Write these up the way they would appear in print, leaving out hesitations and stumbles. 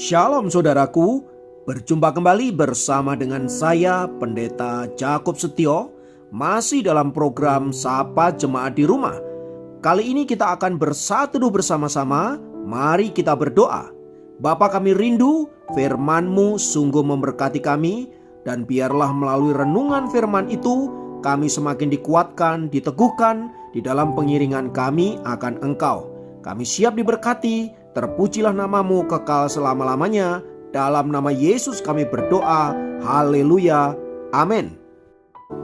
Shalom saudaraku, berjumpa kembali bersama dengan saya Pendeta Jakob Setio, masih dalam program Sapa Jemaat di Rumah. Kali ini kita akan bersatu bersama-sama, mari kita berdoa. Bapa, kami rindu firman-Mu sungguh memberkati kami, dan biarlah melalui renungan firman itu kami semakin dikuatkan, diteguhkan di dalam pengiringan kami akan Engkau. Kami siap diberkati. Terpujilah namamu kekal selama-lamanya. Dalam nama Yesus kami berdoa. Haleluya. Amin.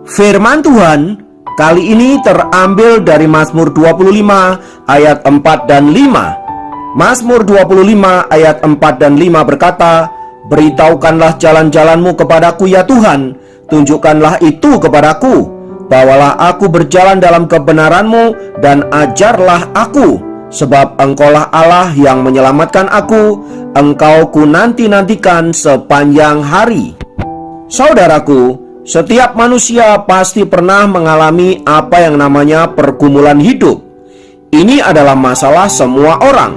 Firman Tuhan kali ini terambil dari Mazmur 25 ayat 4 dan 5. Mazmur 25 ayat 4 dan 5 berkata, "Beritahukanlah jalan-jalanmu kepadaku ya Tuhan, tunjukkanlah itu kepadaku. Bawalah aku berjalan dalam kebenaran-Mu dan ajarlah aku. Sebab Engkaulah Allah yang menyelamatkan aku, Engkau ku nanti-nantikan sepanjang hari." Saudaraku, setiap manusia pasti pernah mengalami apa yang namanya pergumulan hidup. Ini adalah masalah semua orang.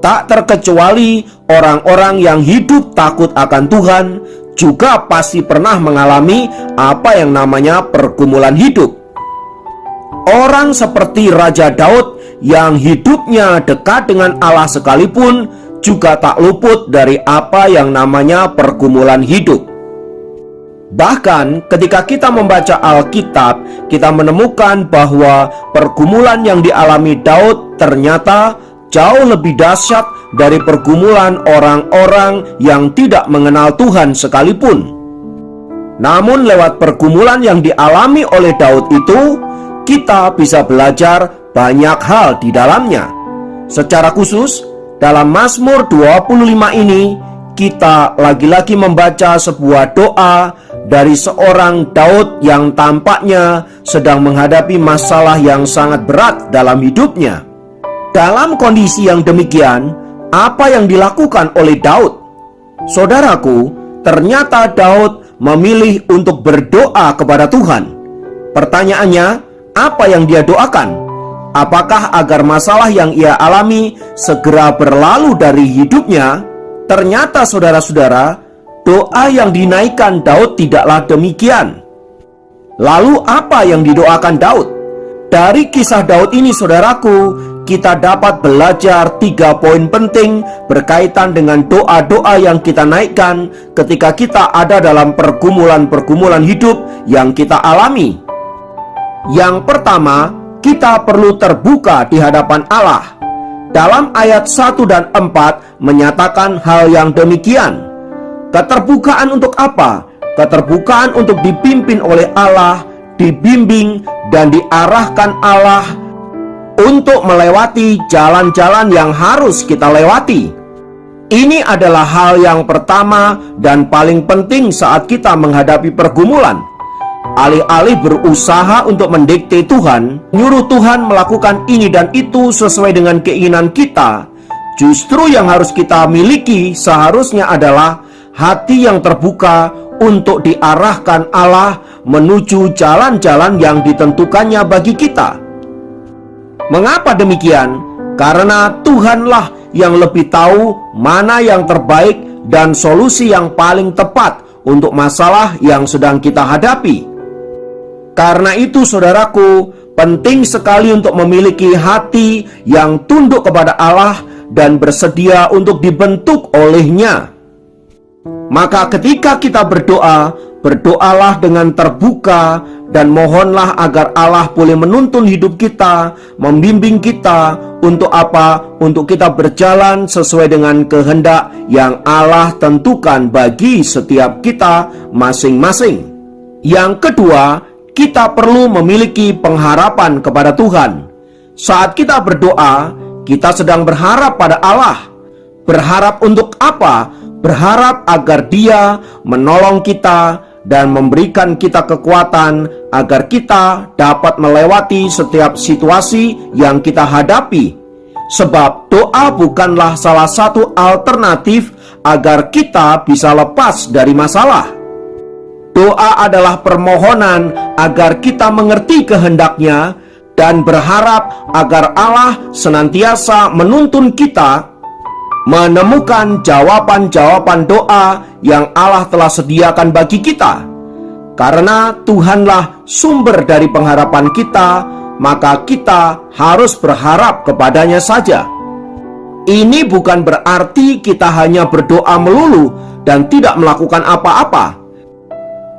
Tak terkecuali orang-orang yang hidup takut akan Tuhan juga pasti pernah mengalami apa yang namanya pergumulan hidup. Orang seperti Raja Daud yang hidupnya dekat dengan Allah sekalipun juga tak luput dari apa yang namanya pergumulan hidup. Bahkan ketika kita membaca Alkitab, kita menemukan bahwa pergumulan yang dialami Daud ternyata jauh lebih dahsyat dari pergumulan orang-orang yang tidak mengenal Tuhan sekalipun. Namun lewat pergumulan yang dialami oleh Daud itu, kita bisa belajar banyak hal di dalamnya. Secara khusus, dalam Mazmur 25 ini, kita lagi-lagi membaca sebuah doa dari seorang Daud yang tampaknya sedang menghadapi masalah yang sangat berat dalam hidupnya. Dalam kondisi yang demikian, apa yang dilakukan oleh Daud? Saudaraku, ternyata Daud memilih untuk berdoa kepada Tuhan. Pertanyaannya, apa yang dia doakan? Apakah agar masalah yang ia alami segera berlalu dari hidupnya? Ternyata saudara-saudara, doa yang dinaikkan Daud tidaklah demikian. Lalu apa yang didoakan Daud? Dari kisah Daud ini saudaraku, kita dapat belajar 3 poin penting berkaitan dengan doa-doa yang kita naikkan ketika kita ada dalam pergumulan-pergumulan hidup yang kita alami. Yang pertama, kita perlu terbuka di hadapan Allah. Dalam ayat 1 dan 4 menyatakan hal yang demikian. Keterbukaan untuk apa? Keterbukaan untuk dipimpin oleh Allah, dibimbing dan diarahkan Allah untuk melewati jalan-jalan yang harus kita lewati. Ini adalah hal yang pertama dan paling penting saat kita menghadapi pergumulan. Alih-alih berusaha untuk mendikte Tuhan, nyuruh Tuhan melakukan ini dan itu sesuai dengan keinginan kita, justru yang harus kita miliki seharusnya adalah hati yang terbuka untuk diarahkan Allah menuju jalan-jalan yang ditentukannya bagi kita. Mengapa demikian? Karena Tuhanlah yang lebih tahu mana yang terbaik dan solusi yang paling tepat untuk masalah yang sedang kita hadapi. Karena itu saudaraku, penting sekali untuk memiliki hati yang tunduk kepada Allah dan bersedia untuk dibentuk olehnya. Maka ketika kita berdoa, berdoalah dengan terbuka dan mohonlah agar Allah boleh menuntun hidup kita, membimbing kita untuk apa? Untuk kita berjalan sesuai dengan kehendak yang Allah tentukan bagi setiap kita masing-masing. Yang kedua, kita perlu memiliki pengharapan kepada Tuhan. Saat kita berdoa, kita sedang berharap pada Allah. Berharap untuk apa? Berharap agar Dia menolong kita dan memberikan kita kekuatan agar kita dapat melewati setiap situasi yang kita hadapi. Sebab doa bukanlah salah satu alternatif agar kita bisa lepas dari masalah. Doa adalah permohonan agar kita mengerti kehendak-Nya dan berharap agar Allah senantiasa menuntun kita menemukan jawaban-jawaban doa yang Allah telah sediakan bagi kita. Karena Tuhanlah sumber dari pengharapan kita, maka kita harus berharap kepadanya saja. Ini bukan berarti kita hanya berdoa melulu dan tidak melakukan apa-apa.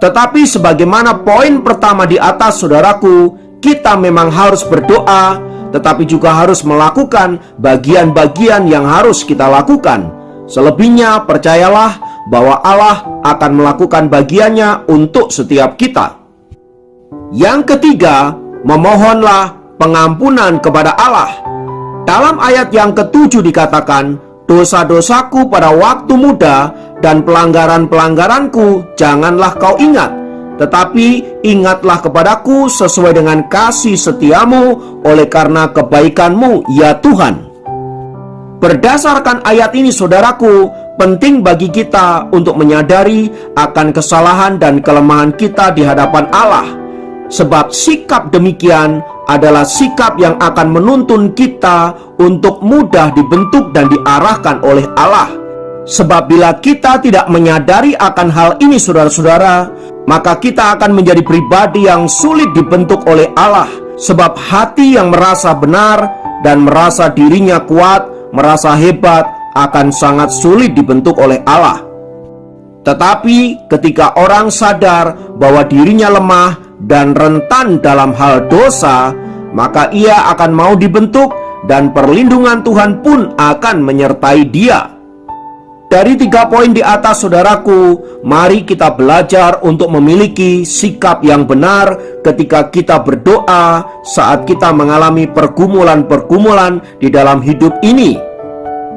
Tetapi sebagaimana poin pertama di atas, saudaraku, kita memang harus berdoa, tetapi juga harus melakukan bagian-bagian yang harus kita lakukan. Selebihnya percayalah bahwa Allah akan melakukan bagiannya untuk setiap kita. Yang ketiga, memohonlah pengampunan kepada Allah. Dalam ayat yang ke-7 dikatakan, dosa-dosaku pada waktu muda dan pelanggaran-pelanggaranku janganlah kau ingat, tetapi ingatlah kepadaku sesuai dengan kasih setiamu oleh karena kebaikanmu, ya Tuhan. Berdasarkan ayat ini, saudaraku, penting bagi kita untuk menyadari akan kesalahan dan kelemahan kita di hadapan Allah. Sebab sikap demikian adalah sikap yang akan menuntun kita untuk mudah dibentuk dan diarahkan oleh Allah. Sebab bila kita tidak menyadari akan hal ini, saudara-saudara, maka kita akan menjadi pribadi yang sulit dibentuk oleh Allah. Sebab hati yang merasa benar dan merasa dirinya kuat, merasa hebat, akan sangat sulit dibentuk oleh Allah. Tetapi ketika orang sadar bahwa dirinya lemah dan rentan dalam hal dosa, maka ia akan mau dibentuk dan perlindungan Tuhan pun akan menyertai dia. Dari 3 poin di atas, saudaraku, mari kita belajar untuk memiliki sikap yang benar ketika kita berdoa saat kita mengalami pergumulan-pergumulan di dalam hidup ini.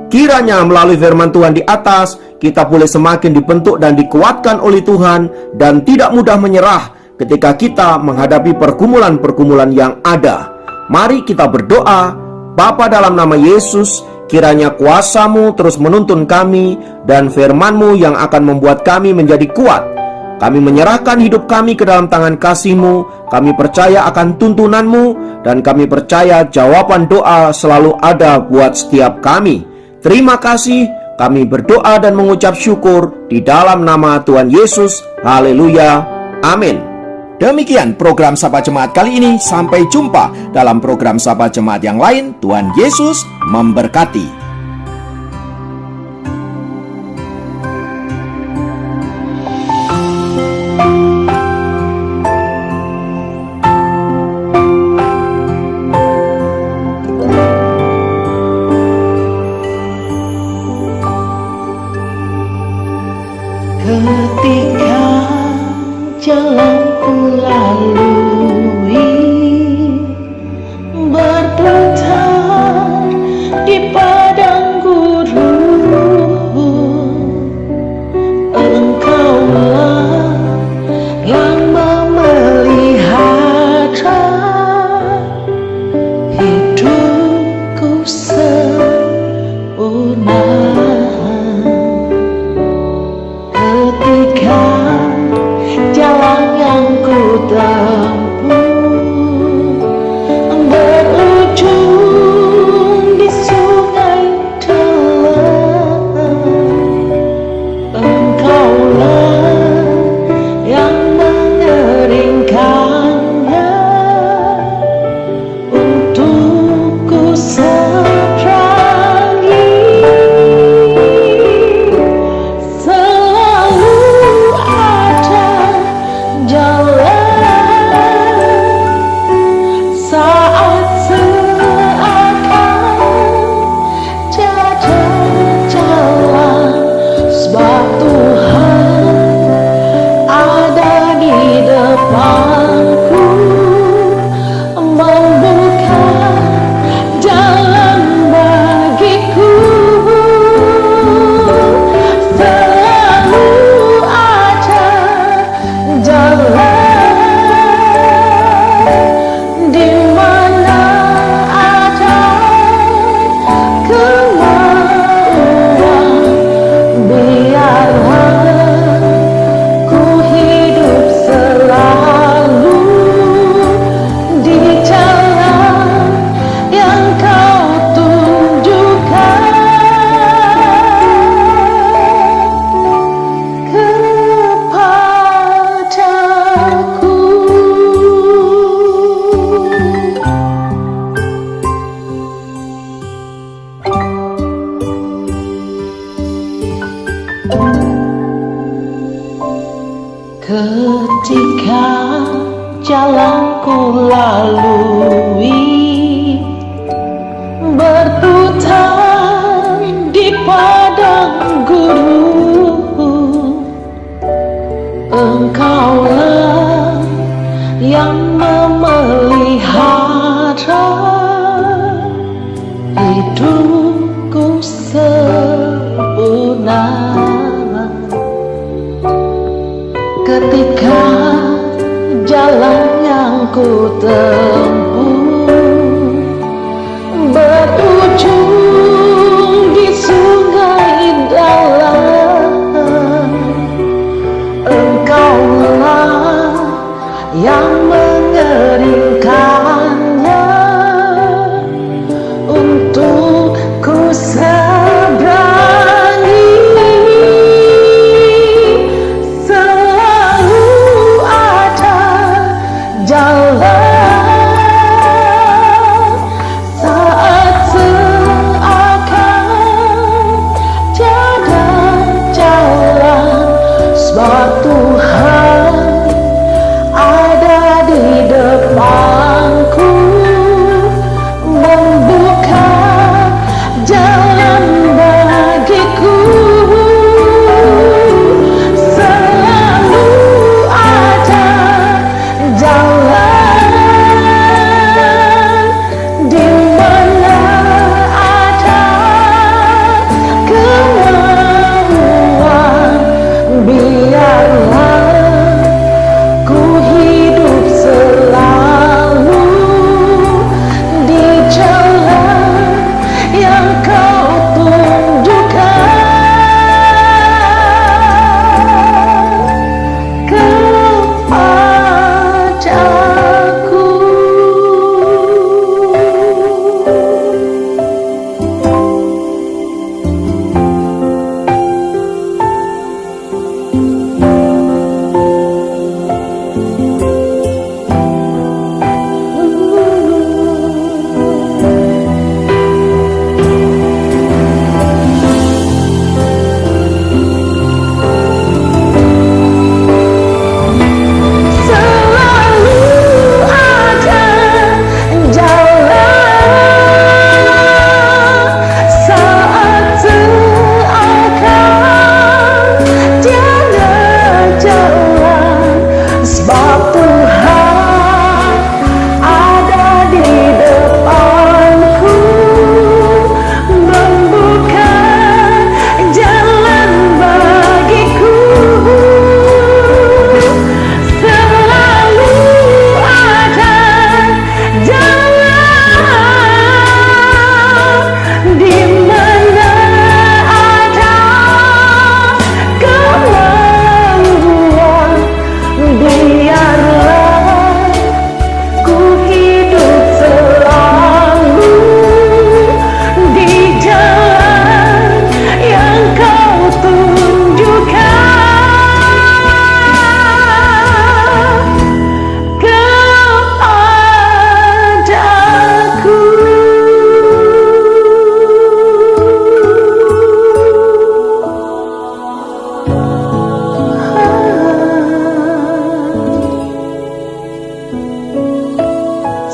Kiranya melalui firman Tuhan di atas, kita boleh semakin dibentuk dan dikuatkan oleh Tuhan dan tidak mudah menyerah ketika kita menghadapi pergumulan-pergumulan yang ada. Mari kita berdoa. Bapa, dalam nama Yesus, kiranya kuasa-Mu terus menuntun kami dan firman-Mu yang akan membuat kami menjadi kuat. Kami menyerahkan hidup kami ke dalam tangan kasih-Mu. Kami percaya akan tuntunan-Mu dan kami percaya jawaban doa selalu ada buat setiap kami. Terima kasih, kami berdoa dan mengucap syukur di dalam nama Tuhan Yesus. Haleluya. Amin. Demikian program Sapa Jemaat kali ini. Sampai jumpa dalam program Sapa Jemaat yang lain. Tuhan Yesus memberkati. Ketika jalan ku lalui berputar di padang hidupku sempurna ketika jalan yang ku tempuh berujung di sungai dalam. Engkaulah yang mengeringkannya untuk ku seberangi. Selalu ada jalan saat seakan tiada jalan, sebab Tuhan ada di depanku membuka jalan bagiku. Selalu ada jalan di mana ada kemauan. Biarlah ku hidup selalu di jalan yang kau tunjukkan kepadaku.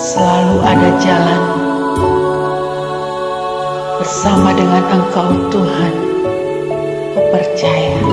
Selalu ada jalan bersama dengan Engkau Tuhan. Ku percaya.